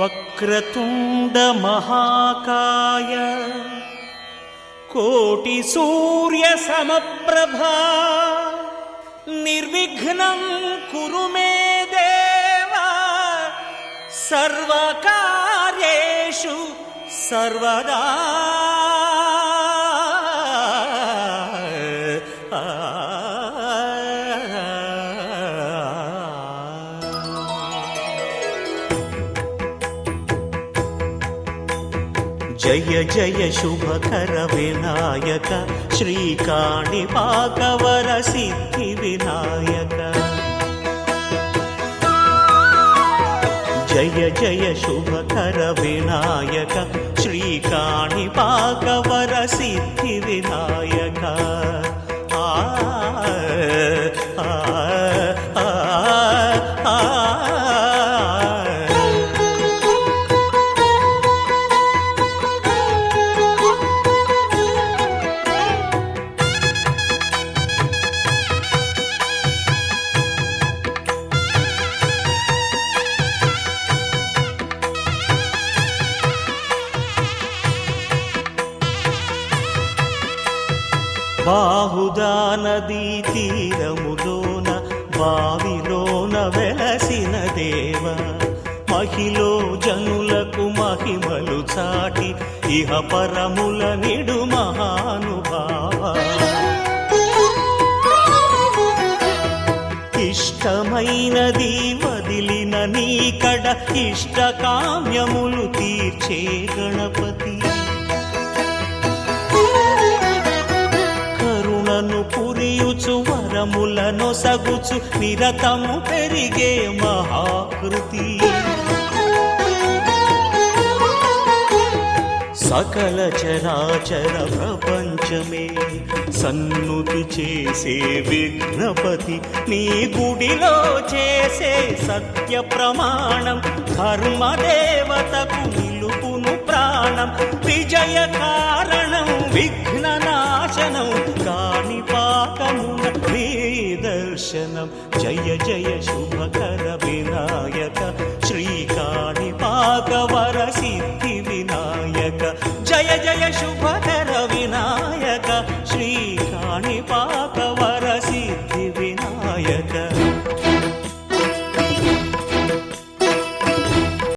వక్రతుండ మహాకాయ కోటి సూర్య సమప్రభా నిర్విఘ్నం కురు మే దేవ సర్వకార్యేషు సర్వదా. జయ జయ శుభకర వినాయక శ్రీకాణిపాకవర సిద్ధి వినాయక. జయ జయ శుభకర వినాయక శ్రీకాణిపాకవర సిద్ధి వినాయక. బాహుదా నదీ తీరములోన బావిలోన వెలసిన దేవ మహిలో జనులకు మహిమలు చాటి ఇహ పరముల నిడు మహానుభావ. ఇష్టమైనది వదిలిన నీకడ ఇష్ట కామ్యములు తీర్చే గణపతి. పురియుచు వరములను సగుచు నిరతము పెరిగే మహాకృతి. సకల చరాచర ప్రపంచమే సన్నుతి చేసే విఘ్నపతి. నీ గుడిలో చేసే సత్య ప్రమాణం ధర్మదేవతకు నిలుపును ప్రాణం. విజయ కారణం విఘ్న నాశనం కాణిపాకమున నీ దర్శనం. జయ జయ శుభకర వినాయక శ్రీకాణిపాకవర సిద్ధి